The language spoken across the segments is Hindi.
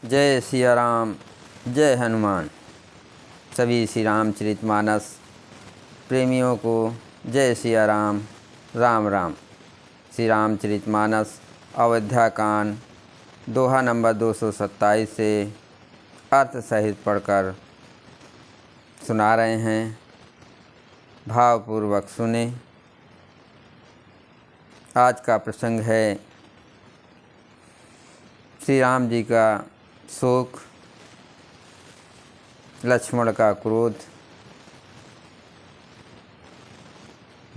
जय सिया राम, जय हनुमान। सभी श्री रामचरितमानस प्रेमियों को जय सिया राम, राम राम। श्री रामचरितमानस अयोध्या कांड दोहा नंबर 227 से अर्थ सहित पढ़कर सुना रहे हैं। भावपूर्वक सुने। आज का प्रसंग है श्री राम जी का शोक, लक्ष्मण का क्रोध।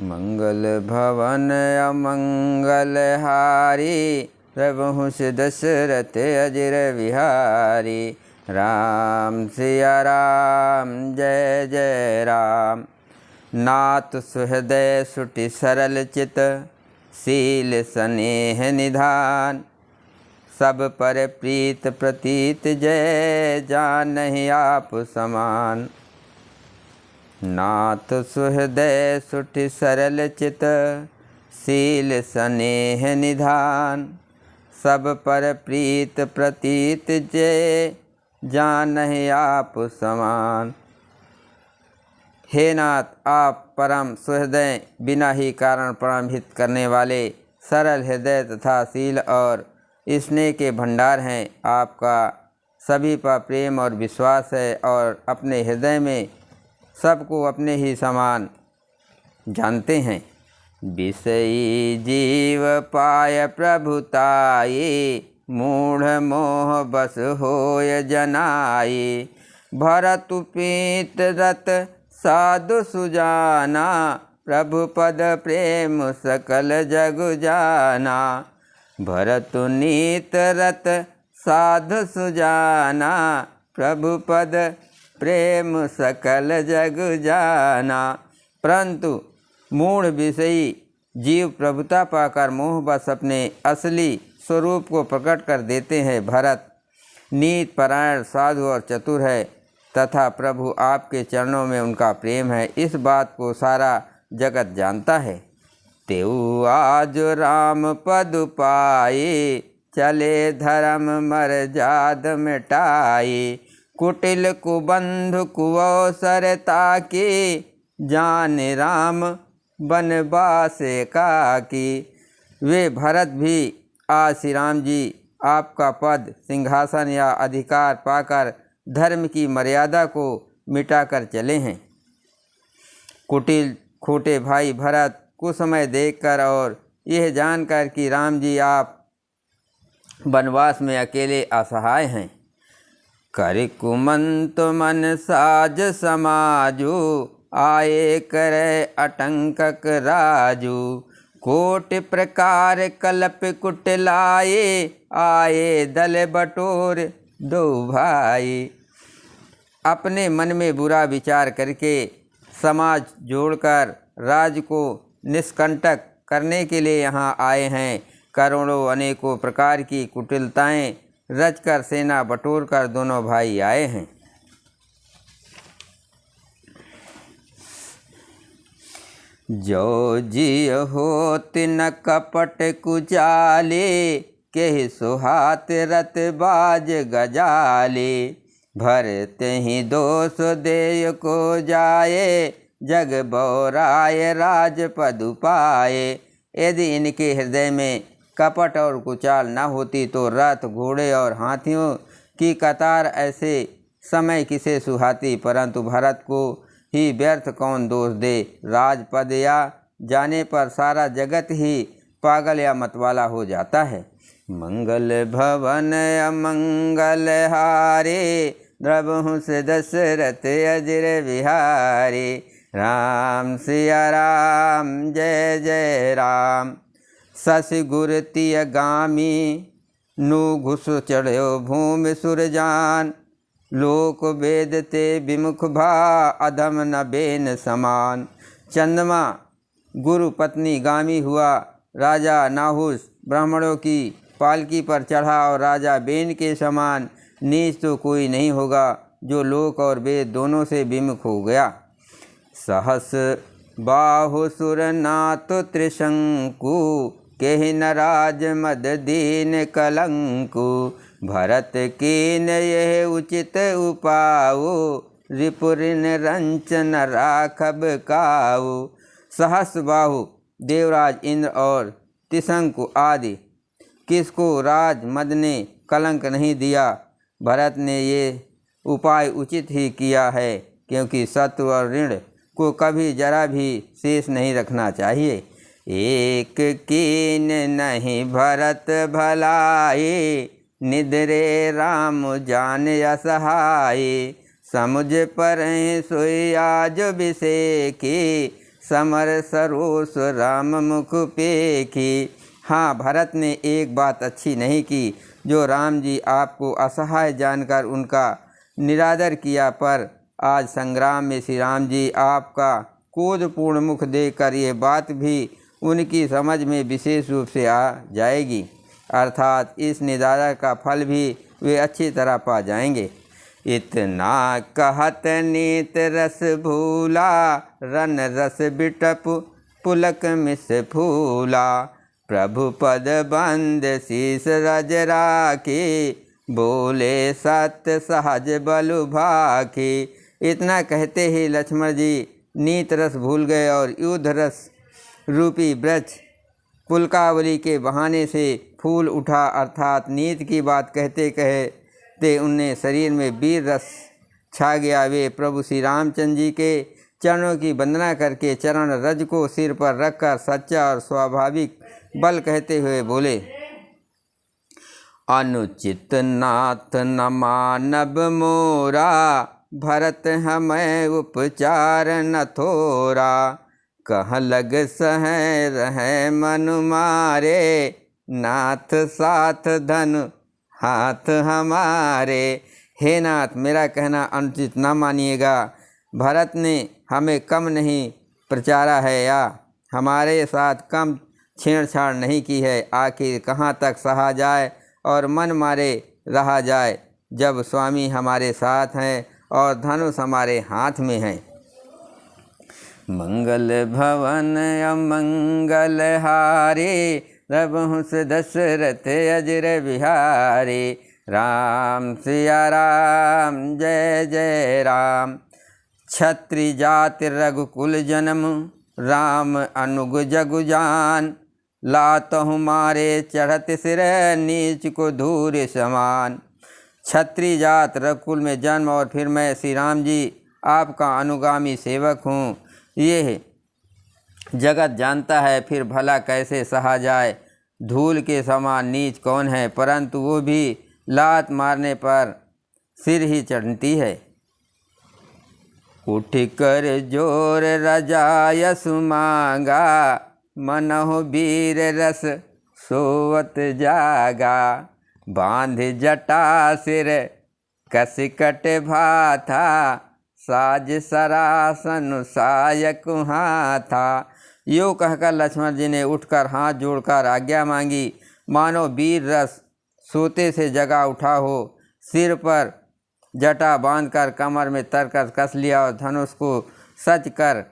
मंगल भवन अमंगल हारी, प्रभुष दशरथ अजिर विहारी। राम सिया राम, जय जय राम। नाथ सुहृदय सुटि सरल चित, शील स्नेह निधान। सब पर प्रीत प्रतीत जय, जानहि आप समान। नाथ सुहृदय सुठि सरल चित, शील स्नेह निधान। सब पर प्रीत प्रतीत जय, जानहि आप समान। हे नाथ, आप परम सुहृदय, बिना ही कारण प्रभावित करने वाले, सरल हृदय तथा शील और स्नेह के भंडार हैं। आपका सभी पर प्रेम और विश्वास है और अपने हृदय में सबको अपने ही समान जानते हैं। विषयी जीव पाय प्रभुताई, मूढ़ मोह बस होय जनाई। भरत पीत रत साधु सुजाना, प्रभु पद प्रेम सकल जग जाना। भरत नीत रत साधु सुजाना, प्रभु पद प्रेम सकल जग जाना। परंतु मूढ़ विषयी जीव प्रभुता पाकर मोहवश अपने असली स्वरूप को प्रकट कर देते हैं। भरत नीत परायण साधु और चतुर है तथा प्रभु आपके चरणों में उनका प्रेम है, इस बात को सारा जगत जानता है। तेऊ आज राम पद पाए, चले धर्म मर्याद मिटाई। कुटिल कुबंधु कुअवसर ताके, जान राम बनवास काकी। वे भरत भी आज श्री राम जी आपका पद, सिंहासन या अधिकार पाकर धर्म की मर्यादा को मिटाकर चले हैं। कुटिल खोटे भाई भरत कुछ समय देखकर और यह जानकर कि राम जी आप वनवास में अकेले असहाय हैं। कर कुमंत मन साज समाजू, आए करे अटंकक राजू। कोटि प्रकार कल्प कुटिलाए, आए दल बटोर दो भाई। अपने मन में बुरा विचार करके समाज जोड़कर राज को निष्कंटक करने के लिए यहाँ आए हैं। करोड़ों अनेकों प्रकार की कुटिलताएं रचकर सेना बटोर कर दोनों भाई आए हैं। जो जी होत न कपट कुचाले, केहि सुहात रत बाज गजाले। भरते ही दोष देय को जाए, जग बौराय राज पदु पाए। यदि इनके हृदय में कपट और कुचाल न होती तो रथ घोड़े और हाथियों की कतार ऐसे समय किसे सुहाती। परंतु भरत को ही व्यर्थ कौन दोष दे। राजपद या जाने पर सारा जगत ही पागल या मतवाला हो जाता है। मंगल भवन अमंगल हारे, प्रभुष दशरथ अजिर विहारी। राम सिया राम, जय जय राम। शशि गुर तिय गामी, नु घुस चढ़्यो भूमि सुरजान। लोक वेद ते विमुख भा, अधम न बेन समान। चंद्रमा गुरु पत्नी गामी हुआ, राजा नाहुस ब्राह्मणों की पालकी पर चढ़ा और राजा बेन के समान नीच तो कोई नहीं होगा जो लोक और वेद दोनों से विमुख हो गया। सहस बाहु सुर नाथ त्रिशंकु, केहि न राज मद दीन कलंकु। भरत कीन यह उचित उपाऊ, रिपुरिन रंचन राखब काऊ। सहस्र बाहु देवराज इंद्र और त्रिशंकु आदि किसको राज मद ने कलंक नहीं दिया। भरत ने ये उपाय उचित ही किया है, क्योंकि शत्रु और ऋण को कभी जरा भी शेष नहीं रखना चाहिए। एक कीन नहीं भरत भलाई, निद्रे राम जान असहाय। समुझ पर सोई आज अभिषेकी, समर सरोस राम मुख पेखी। हाँ, भरत ने एक बात अच्छी नहीं की, जो राम जी आपको असहाय जानकर उनका निरादर किया, पर आज संग्राम में श्री राम जी आपका क्रोधपूर्ण मुख देखकर ये बात भी उनकी समझ में विशेष रूप से आ जाएगी, अर्थात इस निरादर का फल भी वे अच्छी तरह पा जाएंगे। इतना कहत नीत रस भूला, रन रस बिटप पुलक मिस फूला। प्रभु पद बंद शीस रज राखी, बोले सत्य सहज बलु भाखी। इतना कहते ही लक्ष्मण जी नीत रस भूल गए और युद्ध रस रूपी वृक्ष पुलकावली के बहाने से फूल उठा, अर्थात नीत की बात कहते कहते उनने शरीर में वीर रस छा गया। वे प्रभु श्री रामचंद्र जी के चरणों की वंदना करके चरण रज को सिर पर रखकर सच्चा और स्वाभाविक बल कहते हुए बोले, अनुचित नाथ न मानब मोरा, भरत हमें उपचार न थोरा। कह लग सह रहे मन मारे, नाथ साथ धन हाथ हमारे। हे नाथ, मेरा कहना अनुचित न मानिएगा। भरत ने हमें कम नहीं प्रचारा है या हमारे साथ कम छेड़छाड़ नहीं की है। आखिर कहाँ तक सहा जाए और मन मारे रहा जाए, जब स्वामी हमारे साथ हैं और धनुष हमारे हाथ में है। मंगल भवन अमंगल हारे, रघुवंश दशरथ अजर बिहारी। राम सिया राम जय जय राम। क्षत्रि जाति रघुकुल जन्म, राम अनुग जगु जान। लातहु मारे चढ़त सिर, नीच को धूर समान। क्षत्रिय जात रघुकुल में जन्म और फिर मैं श्री राम जी आपका अनुगामी सेवक हूँ, ये जगत जानता है। फिर भला कैसे सहा जाए। धूल के समान नीच कौन है, परंतु वो भी लात मारने पर सिर ही चढ़ती है। उठ कर जोर रजायस मांगा, मनहु वीर रस सोवत जागा। बांध जटा सिर कसिकट भाथा, साज सरासन सायक हाथा। यो कहकर लक्ष्मण जी ने उठकर हाथ जोड़कर आज्ञा मांगी, मानो वीर रस सोते से जगा उठा हो। सिर पर जटा बांधकर कमर में तरकस कस लिया और धनुष को सजकर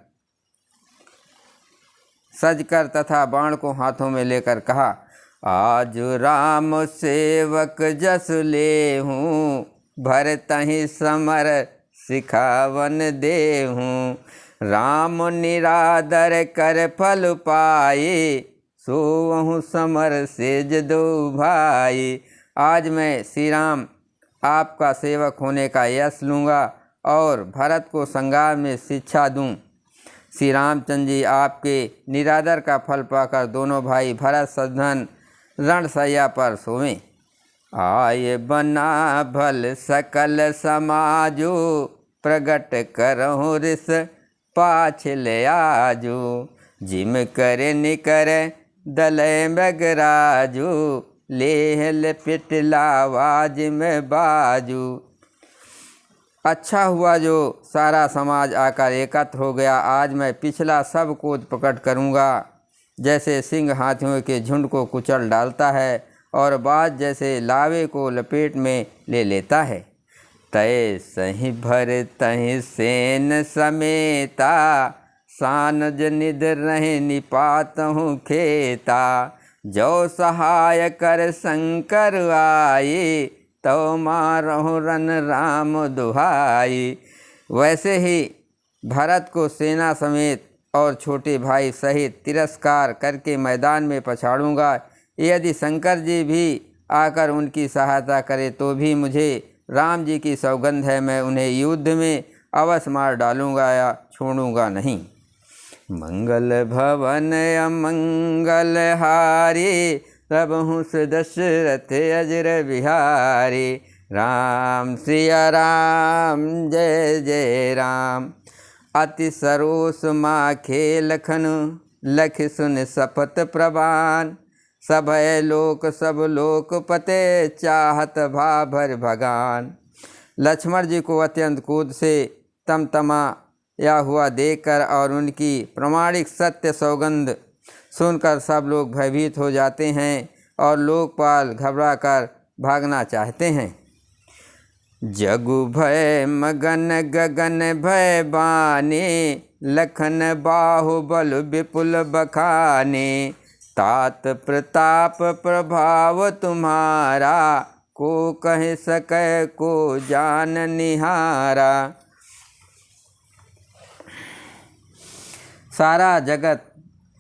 तथा बाण को हाथों में लेकर कहा, आज राम सेवक जस ले हूँ, भरतहि समर सिखावन दे हूँ। राम निरादर कर फल पाए, सोवहु समर सेज दो भाई। आज मैं श्री राम आपका सेवक होने का यश लूँगा और भरत को संग्राम में शिक्षा दूँ। श्री रामचंद्र जी आपके निरादर का फल पाकर दोनों भाई भरत शत्रुघ्न रणशैया पर सोवें। आय बना भल सकल समाजो, प्रगट करहु रिस पाछ ले आजो। जिम करे निकर दलय मगराजू, लेहल पिटलावाज में बाजू। अच्छा हुआ जो सारा समाज आकर एकत्र हो गया। आज मैं पिछला सब क्रोध प्रकट करूँगा। जैसे सिंह हाथियों के झुंड को कुचल डालता है और बाज जैसे लावे को लपेट में ले लेता है। तय सही भर तहि सेन समेता, सानज निध रहे निपात हूँ खेता। जो सहाय कर शंकर आए, तो मारहु रन राम दुहाई। वैसे ही भरत को सेना समेत और छोटे भाई सहित तिरस्कार करके मैदान में पछाड़ूंगा। यदि शंकर जी भी आकर उनकी सहायता करे तो भी मुझे राम जी की सौगंध है, मैं उन्हें युद्ध में अवश्य मार डालूंगा या छोड़ूंगा नहीं। मंगल भवन अमंगल हारी, प्रभु दशरथ अजर बिहारी। राम सिया राम जय जय राम। अति सरोस माखे लखन, लख सुन सपत प्रवान। सभय लोक सब लोक पते, चाहत भाभर भगान। लक्ष्मण जी को अत्यंत क्रोध से तमतमाया हुआ देखकर और उनकी प्रमाणिक सत्य सौगंध सुनकर सब लोग भयभीत हो जाते हैं और लोकपाल घबरा कर भागना चाहते हैं। जगु भय मगन गगन भय बाने, लखन बाहुबल विपुल बखाने। तात प्रताप प्रभाव तुम्हारा, को कह सके को जान निहारा। सारा जगत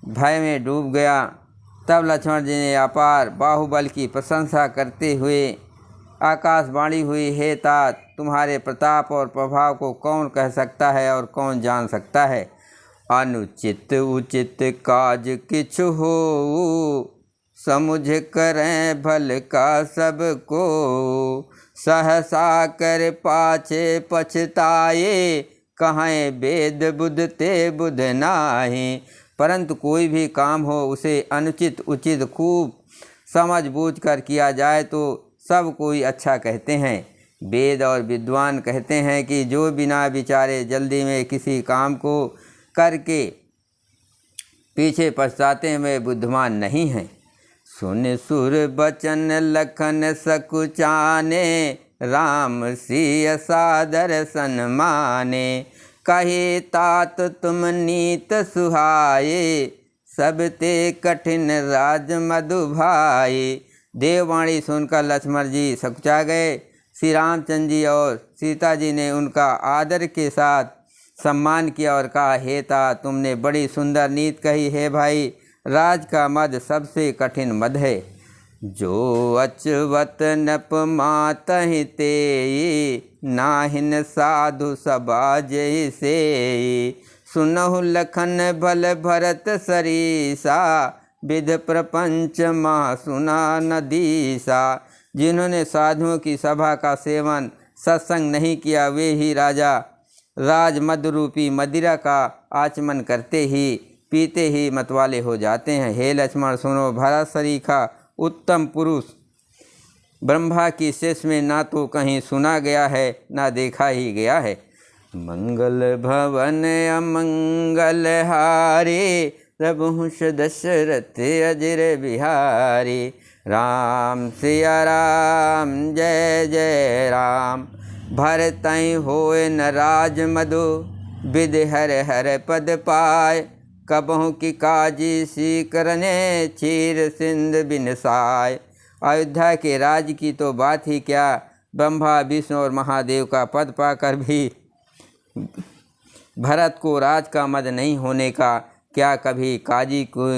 भय में डूब गया। तब लक्ष्मण जी ने अपार बाहुबल की प्रशंसा करते हुए आकाशवाणी हुई, हे तात, तुम्हारे प्रताप और प्रभाव को कौन कह सकता है और कौन जान सकता है। अनुचित उचित काज किछु हो, समुझ करें भल का सबको। सहसा कर पाछे पछताए, कहें वेद बुध ते बुध नाहि। परंतु कोई भी काम हो उसे अनुचित उचित खूब समझ बूझ कर किया जाए तो सब कोई अच्छा कहते हैं। वेद और विद्वान कहते हैं कि जो बिना विचारे जल्दी में किसी काम को करके पीछे पछताते हैं वे बुद्धिमान नहीं हैं। सुन सुर बचन लखन सकुचाने, राम सिय सादर सन्माने। कहे तात तुम नीत सुहाए, सब ते कठिन राज मधु भाई। देववाणी सुनकर लक्ष्मण जी सकुचा गए। श्री रामचंद्र जी और सीता जी ने उनका आदर के साथ सम्मान किया और कहा, हे तात, तुमने बड़ी सुंदर नीत कही है भाई। राज का मद सबसे कठिन मद है। जो अचवत नप मातहि तेई, नाहिन साधु सभा जैसे। सुनहु लखन भल भरत सरीसा, विध प्रपंच माँ सुना नदीसा। जिन्होंने साधुओं की सभा का सेवन सत्संग नहीं किया वे ही राजा राज मद रूपी मदिरा का आचमन करते ही पीते ही मतवाले हो जाते हैं। हे लक्ष्मण सुनो, भरत सरीखा उत्तम पुरुष ब्रह्मा की शेष में ना तो कहीं सुना गया है ना देखा ही गया है। मंगल भवन अमंगल हारे, प्रभु दशरथ अजर बिहारी। राम सिया राम जय जय राम। भरतहि होए न राज मधु, विध हर हर पद पाए। कबहु की काजी सी करने, चीर सिंध बिनसाय। अयोध्या के राज की तो बात ही क्या, ब्रह्मा विष्णु और महादेव का पद पाकर भी भरत को राज का मद नहीं होने का क्या कभी काजी को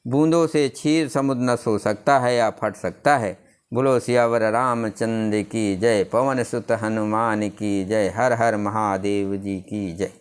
बूंदों से क्षीर समुद्र न सो सकता है या फट सकता है। बोलो सियावर रामचंद्र की जय। पवन सुत हनुमान की जय। हर हर महादेव जी की जय।